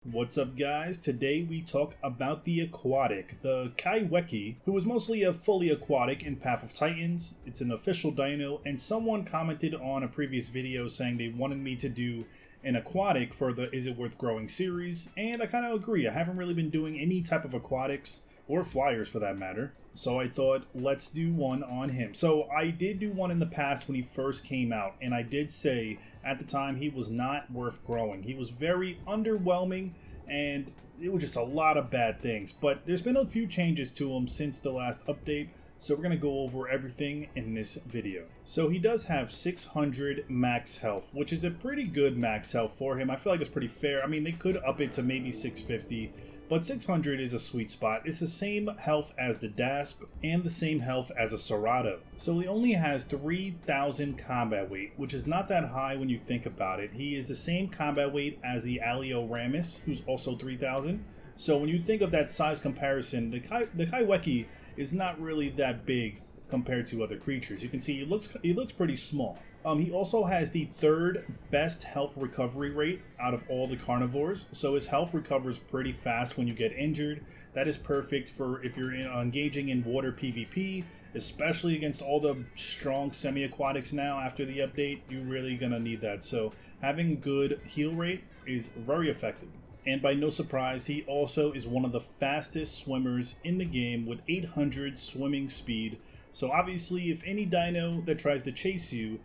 What's up, guys? Today we talk about the aquatic, the Kaiwhekea, who is mostly a fully aquatic in Path of Titans. It's an official dino, and someone commented on a previous video saying they wanted me to do an aquatic for the Is It Worth Growing series, and I kind of agree. I haven't really been doing any type of aquatics, or flyers for that matter, so I thought let's do one on him. So I did do one in the past when he first came out, and I did say at the time he was not worth growing. He was very underwhelming, and it was just a lot of bad things, but there's been a few changes to him since the last update, so we're going to go over everything in this video. So he does have 600 max health, which is a pretty good max health for him. I feel like it's pretty fair. I mean, they could up it to maybe 650, but 600 is a sweet spot. It's the same health as the Dasp and the same health as a Serrato. So he only has 3,000 combat weight, which is not that high when you think about it. He is the same combat weight as the Alioramus, who's also 3,000. So when you think of that size comparison, the Kaiwhekea is not really that big compared to other creatures. You can see he looks pretty small. He also has the third best health recovery rate out of all the carnivores, so his health recovers pretty fast when you get injured. That is perfect for if you're engaging in water PvP, especially against all the strong semi-aquatics now after the update. You're really gonna need that, so having good heal rate is very effective. And by no surprise, he also is one of the fastest swimmers in the game with 800 swimming speed. So obviously, if any dino that tries to chase you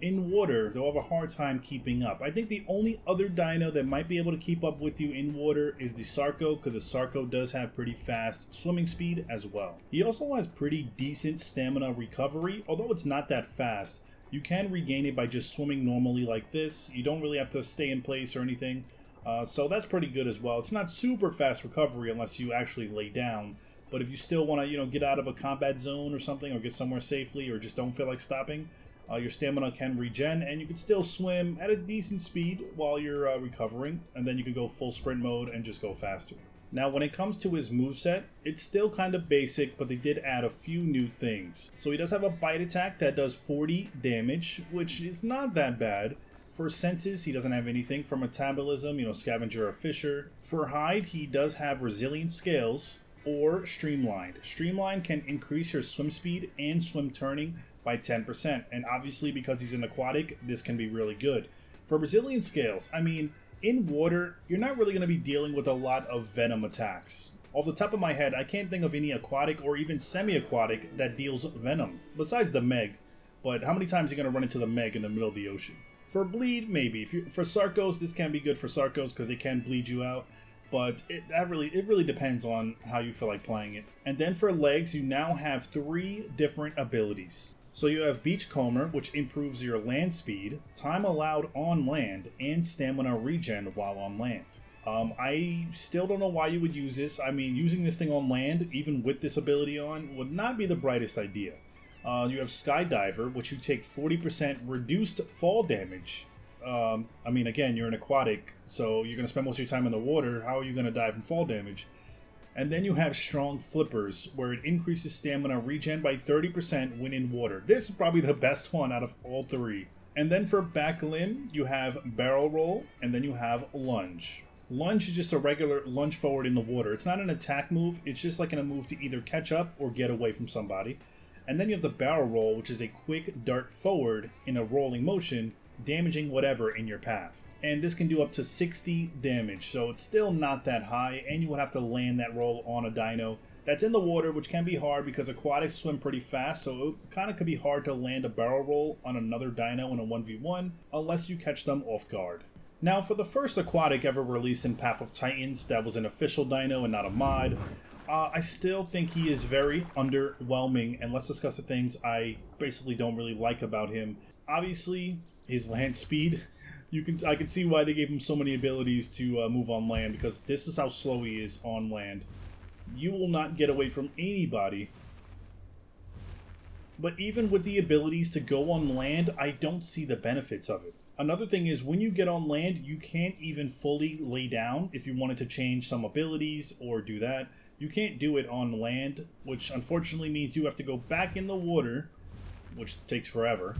in water, they'll have a hard time keeping up. I think the only other dino that might be able to keep up with you in water is the Sarco, because the Sarco does have pretty fast swimming speed as well. He also has pretty decent stamina recovery, although it's not that fast. You can regain it by just swimming normally like this. You don't really have to stay in place or anything. So that's pretty good as well. It's not super fast recovery unless you actually lay down. But if you still want to, get out of a combat zone or something, or get somewhere safely, or just don't feel like stopping, your stamina can regen, and you can still swim at a decent speed while you're recovering, and then you can go full sprint mode and just go faster. Now, when it comes to his moveset, it's still kind of basic, but they did add a few new things. So he does have a bite attack that does 40 damage, which is not that bad. For senses, he doesn't have anything. For metabolism, scavenger or fisher. For hide, he does have resilient scales, or streamlined. Streamlined can increase your swim speed and swim turning by 10%, and obviously because he's an aquatic, this can be really good. For resilient scales, I mean, in water, you're not really going to be dealing with a lot of venom attacks. Off the top of my head, I can't think of any aquatic or even semi-aquatic that deals venom, besides the Meg. But how many times are you going to run into the Meg in the middle of the ocean? For bleed, maybe. For Sarcos, this can be good for Sarcos because they can bleed you out. But it really depends on how you feel like playing it. And then for legs, you now have 3 different abilities. So you have Beachcomber, which improves your land speed, time allowed on land, and stamina regen while on land. I still don't know why you would use this. I mean, using this thing on land, even with this ability on, would not be the brightest idea. You have Skydiver, which you take 40% reduced fall damage. I mean, again, you're an aquatic, so you're going to spend most of your time in the water. How are you going to die from fall damage? And then you have Strong Flippers, where it increases stamina regen by 30% when in water. This is probably the best one out of all 3. And then for back limb, you have Barrel Roll, and then you have Lunge. Lunge is just a regular lunge forward in the water. It's not an attack move. It's just like a move to either catch up or get away from somebody. And then you have the Barrel Roll, which is a quick dart forward in a rolling motion, damaging whatever in your path. And this can do up to 60 damage, so it's still not that high, and you would have to land that roll on a dino that's in the water, which can be hard because aquatics swim pretty fast, so it kind of could be hard to land a barrel roll on another dino in a 1v1 unless you catch them off guard. Now, for the first aquatic ever released in Path of Titans that was an official dino and not a mod, I still think he is very underwhelming, and let's discuss the things I basically don't really like about him. Obviously, his land speed. I can see why they gave him so many abilities to move on land, because this is how slow he is on land. You will not get away from anybody. But even with the abilities to go on land, I don't see the benefits of it. Another thing is, when you get on land, you can't even fully lay down if you wanted to change some abilities or do that. You can't do it on land, which unfortunately means you have to go back in the water, which takes forever.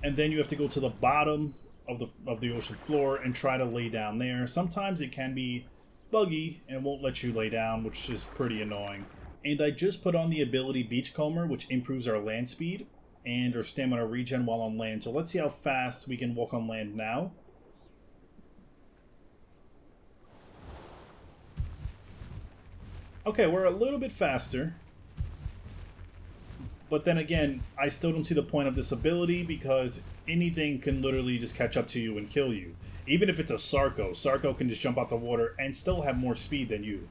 And then you have to go to the bottom of the ocean floor and try to lay down there. Sometimes it can be buggy and won't let you lay down, which is pretty annoying. And I just put on the ability Beachcomber, which improves our land speed and our stamina regen while on land. So let's see how fast we can walk on land now. Okay, we're a little bit faster. But then again, I still don't see the point of this ability because anything can literally just catch up to you and kill you. Even if it's a Sarco, Sarco can just jump out the water and still have more speed than you.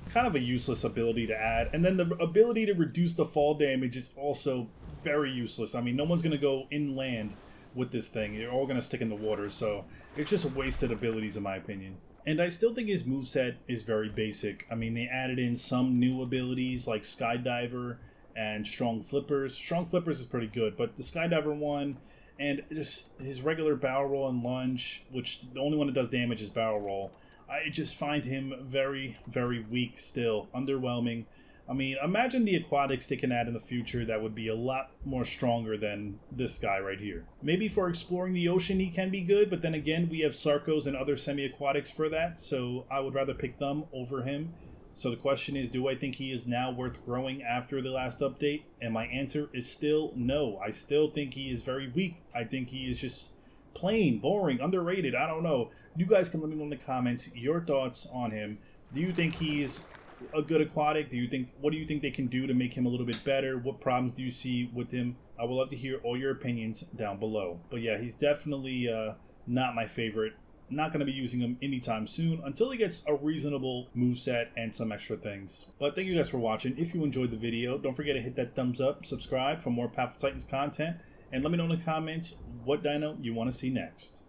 Kind of a useless ability to add. And then the ability to reduce the fall damage is also very useless. I mean, no one's going to go inland with this thing. You're all going to stick in the water, so it's just wasted abilities in my opinion. And I still think his moveset is very basic. I mean, they added in some new abilities like Skydiver and Strong Flippers. Strong Flippers is pretty good, but the Skydiver one and just his regular barrel roll and lunge, which the only one that does damage is barrel roll, I just find him very, very weak still. Underwhelming. I mean, imagine the aquatics they can add in the future that would be a lot more stronger than this guy right here. Maybe for exploring the ocean he can be good, but then again, we have Sarcos and other semi-aquatics for that, so I would rather pick them over him. So the question is, do I think he is now worth growing after the last update? And my answer is still no. I still think he is very weak. I think he is just plain, boring, underrated. I don't know. You guys can let me know in the comments your thoughts on him. Do you think he's a good aquatic? What do you think they can do to make him a little bit better? What problems do you see with him? I would love to hear all your opinions down below. But yeah, he's definitely not my favorite. Not going to be using him anytime soon until he gets a reasonable moveset and some extra things. But thank you guys for watching. If you enjoyed the video, don't forget to hit that thumbs up, subscribe for more Path of Titans content, and let me know in the comments what dino you want to see next.